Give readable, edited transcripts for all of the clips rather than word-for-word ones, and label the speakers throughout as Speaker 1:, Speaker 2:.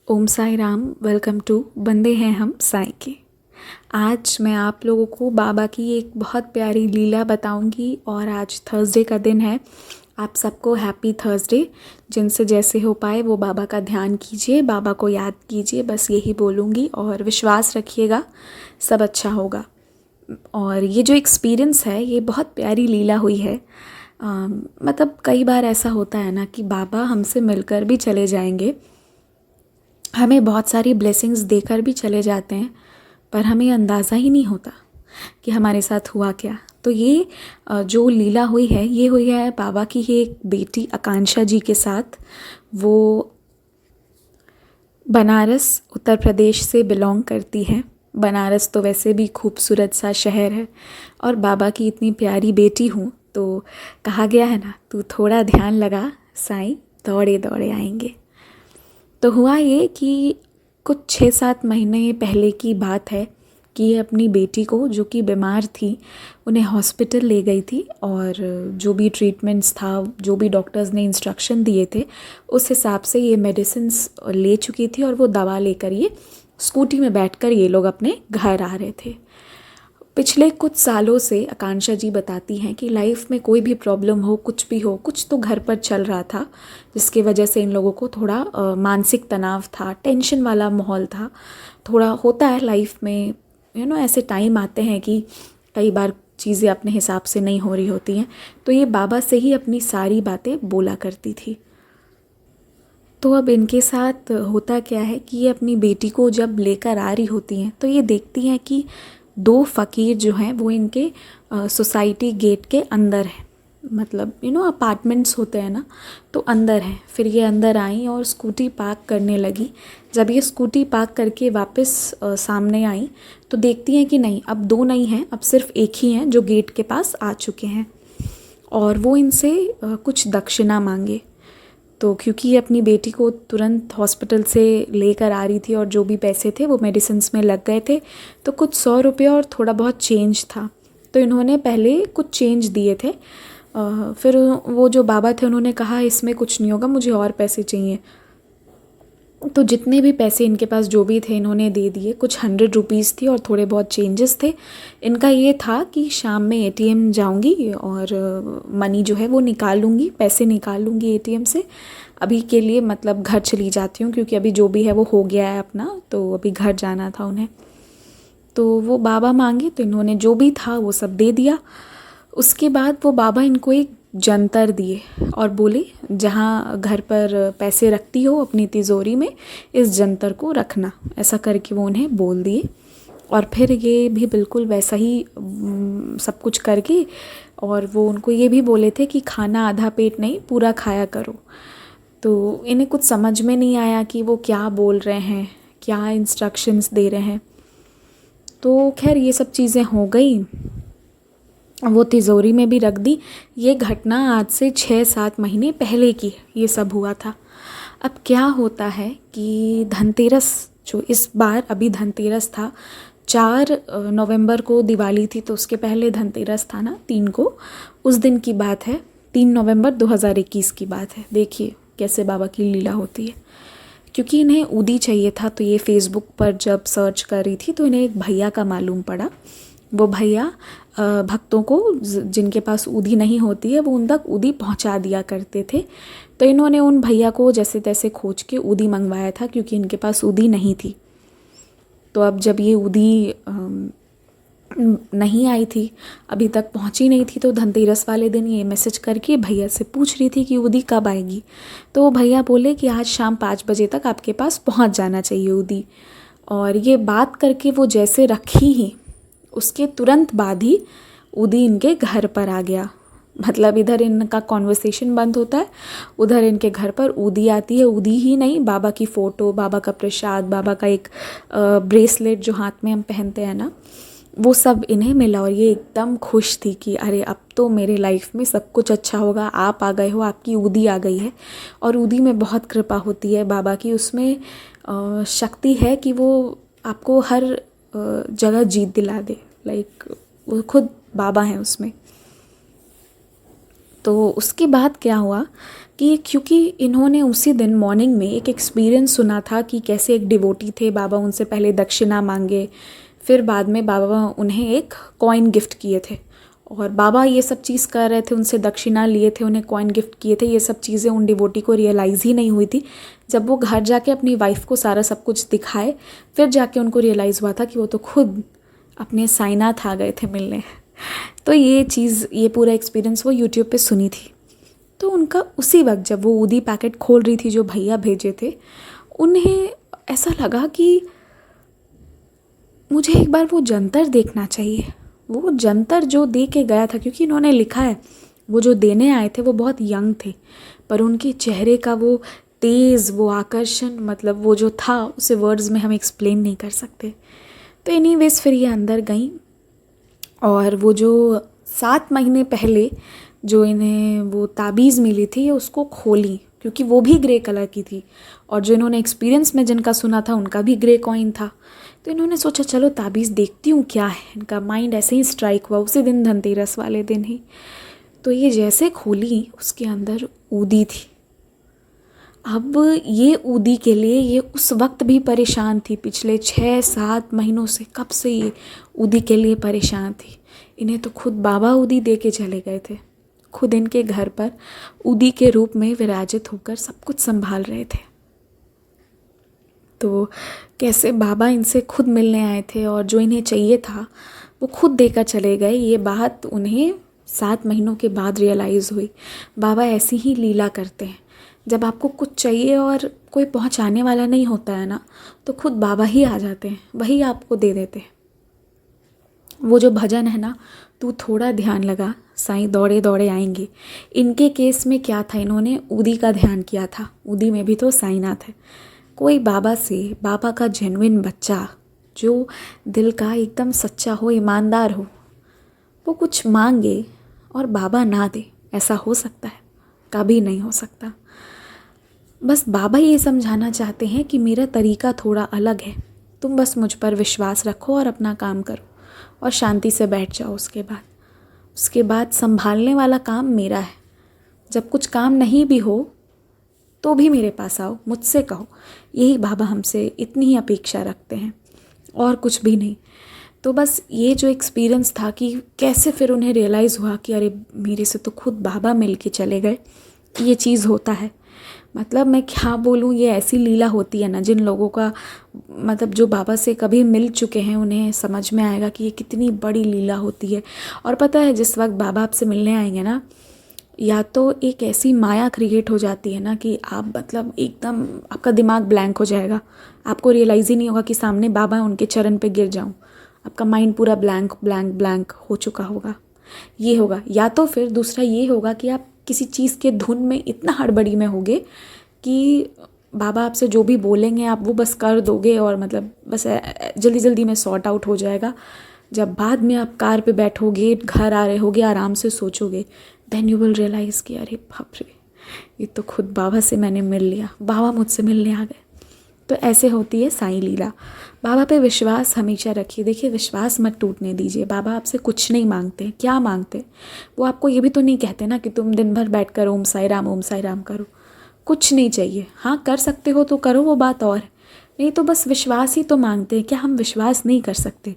Speaker 1: Om Sai Ram. Welcome to बंदे हैं हम साई के। आज मैं आप लोगों को बाबा की एक बहुत प्यारी लीला बताऊंगी और आज थर्सडे का दिन है। आप सबको हैप्पी थर्सडे। जिनसे जैसे हो पाए वो बाबा का ध्यान कीजिए, बाबा को याद कीजिए, बस यही बोलूँगी और विश्वास रखिएगा सब अच्छा होगा। और ये जो एक्सपीरियंस है ये बहुत प्यारी लीला हुई है। मतलब कई बार ऐसा होता है ना कि बाबा हमसे मिलकर भी चले जाएंगे, हमें बहुत सारी ब्लेसिंग्स देकर भी चले जाते हैं, पर हमें अंदाज़ा ही नहीं होता कि हमारे साथ हुआ क्या। तो ये जो लीला हुई है ये हुई है बाबा की ही एक बेटी आकांक्षा जी के साथ। वो बनारस उत्तर प्रदेश से बिलोंग करती है। बनारस तो वैसे भी खूबसूरत सा शहर है और बाबा की इतनी प्यारी बेटी हूँ तो कहा गया है ना, तू थोड़ा ध्यान लगा साईं दौड़े दौड़े आएंगे। तो हुआ ये कि कुछ 6-7 महीने पहले की बात है कि ये अपनी बेटी को, जो कि बीमार थी, उन्हें हॉस्पिटल ले गई थी और जो भी ट्रीटमेंट्स था, जो भी डॉक्टर्स ने इंस्ट्रक्शन दिए थे उस हिसाब से ये मेडिसिन्स ले चुकी थी और वो दवा लेकर ये स्कूटी में बैठकर ये लोग अपने घर आ रहे थे। पिछले कुछ सालों से आकांक्षा जी बताती हैं कि लाइफ में कोई भी प्रॉब्लम हो, कुछ भी हो, कुछ तो घर पर चल रहा था जिसकी वजह से इन लोगों को थोड़ा मानसिक तनाव था, टेंशन वाला माहौल था। थोड़ा होता है लाइफ में, ऐसे टाइम आते हैं कि कई बार चीज़ें अपने हिसाब से नहीं हो रही होती हैं। तो ये बाबा से ही अपनी सारी बातें बोला करती थी। तो अब इनके साथ होता क्या है कि ये अपनी बेटी को जब लेकर आ रही होती हैं तो ये देखती हैं कि 2 फ़कीर जो हैं वो इनके सोसाइटी गेट के अंदर हैं। मतलब अपार्टमेंट्स होते हैं ना, तो अंदर हैं। फिर ये अंदर आई और स्कूटी पार्क करने लगी। जब ये स्कूटी पार्क करके वापस सामने आई तो देखती हैं कि नहीं, अब 2 नहीं हैं, अब सिर्फ एक ही हैं जो गेट के पास आ चुके हैं और वो इनसे कुछ दक्षिणा मांगे। तो क्योंकि ये अपनी बेटी को तुरंत हॉस्पिटल से लेकर आ रही थी और जो भी पैसे थे वो मेडिसिन्स में लग गए थे, तो कुछ 100 रुपये और थोड़ा बहुत चेंज था। तो इन्होंने पहले कुछ चेंज दिए थे। फिर वो जो बाबा थे उन्होंने कहा इसमें कुछ नहीं होगा, मुझे और पैसे चाहिए। तो जितने भी पैसे इनके पास जो भी थे इन्होंने दे दिए। कुछ 100 रुपीज़ थी और थोड़े बहुत चेंजेस थे। इनका ये था कि शाम में एटीएम जाऊंगी और मनी जो है वो निकाल लूँगी, पैसे निकाल लूँगी एटीएम से। अभी के लिए मतलब घर चली जाती हूँ क्योंकि अभी जो भी है वो हो गया है अपना, तो अभी घर जाना था उन्हें। तो वो बाबा मांगे तो इन्होंने जो भी था वो सब दे दिया। उसके बाद वो बाबा इनको एक जंतर दिए और बोले जहाँ घर पर पैसे रखती हो अपनी तिजोरी में, इस जंतर को रखना। ऐसा करके वो उन्हें बोल दिए और फिर ये भी बिल्कुल वैसा ही सब कुछ करके, और वो उनको ये भी बोले थे कि खाना आधा पेट नहीं पूरा खाया करो। तो इन्हें कुछ समझ में नहीं आया कि वो क्या बोल रहे हैं, क्या इंस्ट्रक्शंस दे रहे हैं। तो खैर ये सब चीज़ें हो गई, वो तिजोरी में भी रख दी। ये घटना आज से 6-7 महीने पहले की ये सब हुआ था। अब क्या होता है कि धनतेरस, जो इस बार अभी धनतेरस था, 4 नवंबर को दिवाली थी तो उसके पहले धनतेरस था ना, 3 को, उस दिन की बात है। 3 नवंबर 2021 की बात है। देखिए कैसे बाबा की लीला होती है। क्योंकि इन्हें ऊदी चाहिए था तो ये फेसबुक पर जब सर्च कर रही थी तो इन्हें एक भैया का मालूम पड़ा। वो भैया भक्तों को जिनके पास ऊदी नहीं होती है वो उन तक ऊदी पहुंचा दिया करते थे। तो इन्होंने उन भैया को जैसे तैसे खोज के ऊदी मंगवाया था क्योंकि इनके पास ऊदी नहीं थी। तो अब जब ये ऊदी नहीं आई थी, अभी तक पहुंची नहीं थी, तो धनतेरस वाले दिन ये मैसेज करके भैया से पूछ रही थी कि ऊदी कब आएगी। तो वो भैया बोले कि आज शाम 5 बजे तक आपके पास पहुंच जाना चाहिए ऊदी। और ये बात करके वो जैसे रखी ही उसके तुरंत बाद ही ऊदी इनके घर पर आ गया। मतलब इधर इनका कॉन्वर्सेशन बंद होता है, उधर इनके घर पर ऊदी आती है। ऊदी ही नहीं, बाबा की फ़ोटो, बाबा का प्रसाद, बाबा का एक ब्रेसलेट जो हाथ में हम पहनते हैं ना, वो सब इन्हें मिला। और ये एकदम खुश थी कि अरे अब तो मेरे लाइफ में सब कुछ अच्छा होगा, आप आ गए हो, आपकी ऊदी आ गई है। और ऊदी में बहुत कृपा होती है बाबा की, उसमें शक्ति है कि वो आपको हर जगह जीत दिला दे। लाइक वो खुद बाबा हैं उसमें। तो उसके बाद क्या हुआ कि क्योंकि इन्होंने उसी दिन मॉर्निंग में एक एक्सपीरियंस सुना था कि कैसे एक डिवोटी थे, बाबा उनसे पहले दक्षिणा मांगे, फिर बाद में बाबा उन्हें एक कॉइन गिफ्ट किए थे। और बाबा ये सब चीज़ कर रहे थे, उनसे दक्षिणा लिए थे, उन्हें कॉइन गिफ्ट किए थे। ये सब चीज़ें उन डिवोटी को रियलाइज़ ही नहीं हुई थी। जब वो घर जाके अपनी वाइफ को सारा सब कुछ दिखाए, फिर जाके उनको रियलाइज़ हुआ था कि वो तो खुद अपने साईनाथ आ गए थे मिलने। तो ये चीज़, ये पूरा एक्सपीरियंस वो यूट्यूब पे सुनी थी। तो उनका उसी वक्त जब वो ऊदी पैकेट खोल रही थी जो भैया भेजे थे, उन्हें ऐसा लगा कि मुझे एक बार वो जंतर देखना चाहिए। वो जंतर जो दे के गया था, क्योंकि इन्होंने लिखा है वो जो देने आए थे वो बहुत यंग थे, पर उनके चेहरे का वो तेज़, वो आकर्षण, मतलब वो जो था उसे वर्ड्स में हम एक्सप्लेन नहीं कर सकते। तो एनीवेज फिर ये अंदर गई और वो जो 7 महीने पहले जो इन्हें वो ताबीज़ मिली थी ये उसको खोली, क्योंकि वो भी ग्रे कलर की थी और जो इन्होंने एक्सपीरियंस में जिनका सुना था उनका भी ग्रे कॉइन था। तो इन्होंने सोचा चलो ताबीज़ देखती हूँ क्या है। इनका माइंड ऐसे ही स्ट्राइक हुआ उसी दिन, धनतेरस वाले दिन ही। तो ये जैसे खोली उसके अंदर ऊदी थी। अब ये ऊदी के लिए ये उस वक्त भी परेशान थी, पिछले 6-7 महीनों से, कब से ये ऊदी के लिए परेशान थी। इन्हें तो खुद बाबा ऊदी दे के चले गए थे, खुद इनके घर पर ऊदी के रूप में विराजित होकर सब कुछ संभाल रहे थे। तो कैसे बाबा इनसे खुद मिलने आए थे और जो इन्हें चाहिए था वो खुद देकर चले गए। ये बात उन्हें 7 महीनों के बाद रियलाइज़ हुई। बाबा ऐसी ही लीला करते हैं, जब आपको कुछ चाहिए और कोई पहुंचाने वाला नहीं होता है ना, तो खुद बाबा ही आ जाते हैं, वही आपको दे देते हैं। वो जो भजन है ना, तू थोड़ा ध्यान लगा साईं दौड़े दौड़े आएंगे, इनके केस में क्या था, इन्होंने ऊदी का ध्यान किया था। ऊदी में भी तो साईनाथ है। कोई बाबा से, बाबा का जेन्युइन बच्चा जो दिल का एकदम सच्चा हो, ईमानदार हो, वो कुछ मांगे और बाबा ना दे, ऐसा हो सकता है? कभी नहीं हो सकता। बस बाबा ये समझाना चाहते हैं कि मेरा तरीका थोड़ा अलग है, तुम बस मुझ पर विश्वास रखो और अपना काम करो और शांति से बैठ जाओ। उसके बाद संभालने वाला काम मेरा है। जब कुछ काम नहीं भी हो तो भी मेरे पास आओ, मुझसे कहो। यही बाबा हमसे इतनी ही अपेक्षा रखते हैं और कुछ भी नहीं। तो बस ये जो एक्सपीरियंस था कि कैसे फिर उन्हें रियलाइज़ हुआ कि अरे मेरे से तो खुद बाबा मिल के चले गए, ये चीज़ होता है। मतलब मैं क्या बोलूँ, ये ऐसी लीला होती है ना, जिन लोगों का मतलब जो बाबा से कभी मिल चुके हैं उन्हें समझ में आएगा कि ये कितनी बड़ी लीला होती है। और पता है जिस वक्त बाबा आपसे मिलने आएंगे ना, या तो एक ऐसी माया क्रिएट हो जाती है ना कि आप मतलब एकदम आपका दिमाग ब्लैंक हो जाएगा, आपको रियलाइज़ ही नहीं होगा कि सामने बाबा है, उनके चरण पे गिर जाऊं। आपका माइंड पूरा ब्लैंक ब्लैंक ब्लैंक हो चुका होगा, ये होगा। या तो फिर दूसरा ये होगा कि आप किसी चीज़ के धुन में इतना हड़बड़ी में होगे कि बाबा आपसे जो भी बोलेंगे आप वो बस कर दोगे और मतलब बस जल्दी जल्दी में सॉर्ट आउट हो जाएगा। जब बाद में आप कार पे बैठोगे, घर आ रहे होगे, आराम से सोचोगे, देन यू विल रियलाइज़ कि अरे बाप रे, ये तो खुद बाबा से मैंने मिल लिया, बाबा मुझसे मिलने आ गए। तो ऐसे होती है साईं लीला। बाबा पे विश्वास हमेशा रखिए। देखिए, विश्वास मत टूटने दीजिए। बाबा आपसे कुछ नहीं मांगते। क्या मांगते? वो आपको ये भी तो नहीं कहते ना कि तुम दिन भर बैठ कर ओम साई राम करो। कुछ नहीं चाहिए। हाँ, कर सकते हो तो करो, वो बात और है। नहीं तो बस विश्वास ही तो मांगते हैं। क्या हम विश्वास नहीं कर सकते?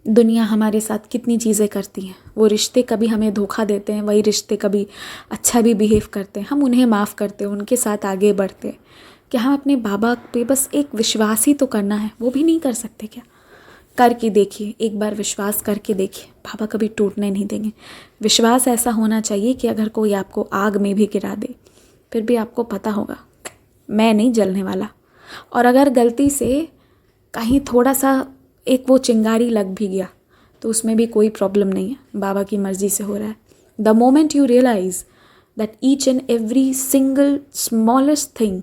Speaker 1: दुनिया हमारे साथ कितनी चीज़ें करती हैं। वो रिश्ते कभी हमें धोखा देते हैं, वही रिश्ते कभी अच्छा भी बिहेव करते हैं। हम उन्हें माफ़ करते हैं, उनके साथ आगे बढ़ते हैं। क्या हम अपने बाबा पे बस एक विश्वास ही तो करना है, वो भी नहीं कर सकते क्या? करके देखिए, एक बार विश्वास करके देखिए, बाबा कभी टूटने नहीं देंगे। विश्वास ऐसा होना चाहिए कि अगर कोई आपको आग में भी गिरा दे, फिर भी आपको पता होगा मैं नहीं जलने वाला। और अगर गलती से कहीं थोड़ा सा एक वो चिंगारी लग भी गया तो उसमें भी कोई प्रॉब्लम नहीं है, बाबा की मर्ज़ी से हो रहा है। The moment you realise that each and every single smallest thing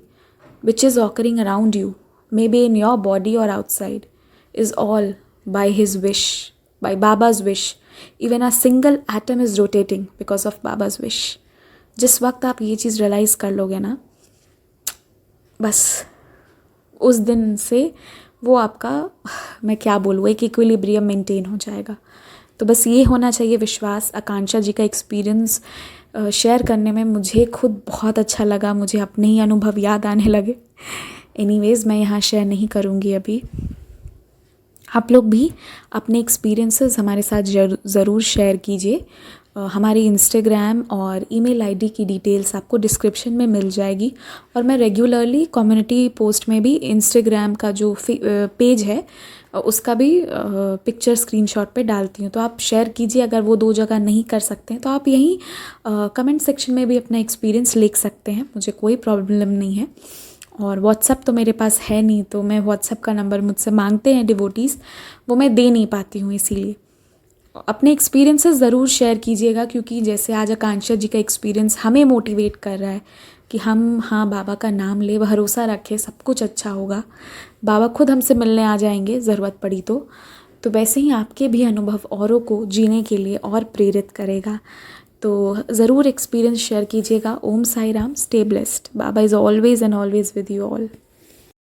Speaker 1: which is occurring around you, maybe in your body or outside, is all by his wish, by Baba's wish. Even a single atom is rotating because of Baba's wish. जिस वक्त आप ये चीज़ realise कर लोगे ना, बस उस दिन से वो आपका, मैं क्या बोलूँ, एक इक्विलिब्रियम मेंटेन हो जाएगा। तो बस ये होना चाहिए विश्वास। आकांक्षा जी का एक्सपीरियंस शेयर करने में मुझे खुद बहुत अच्छा लगा, मुझे अपने ही अनुभव याद आने लगे। एनीवेज़ मैं यहाँ शेयर नहीं करूँगी अभी। आप लोग भी अपने एक्सपीरियंसेस हमारे साथ ज़रूर शेयर कीजिए। हमारी इंस्टाग्राम और ईमेल आईडी की डिटेल्स आपको डिस्क्रिप्शन में मिल जाएगी, और मैं रेगुलरली कम्युनिटी पोस्ट में भी इंस्टाग्राम का जो पेज है उसका भी पिक्चर स्क्रीनशॉट पे डालती हूँ। तो आप शेयर कीजिए। अगर वो 2 जगह नहीं कर सकते हैं तो आप यहीं कमेंट सेक्शन में भी अपना एक्सपीरियंस लिख सकते हैं, मुझे कोई प्रॉब्लम नहीं है। और व्हाट्सअप तो मेरे पास है नहीं, तो मैं व्हाट्सअप का नंबर मुझसे मांगते हैं डिवोटीज़, वो मैं दे नहीं पाती हूँ। इसीलिए अपने एक्सपीरियंसेस ज़रूर शेयर कीजिएगा, क्योंकि जैसे आज आकांक्षा जी का एक्सपीरियंस हमें मोटिवेट कर रहा है कि हम बाबा का नाम ले, भरोसा रखें, सब कुछ अच्छा होगा। बाबा खुद हमसे मिलने आ जाएंगे ज़रूरत पड़ी तो वैसे ही आपके भी अनुभव औरों को जीने के लिए और प्रेरित करेगा। तो ज़रूर एक्सपीरियंस शेयर कीजिएगा। Om Sai Ram, stay blessed. Baba is always and always with you all.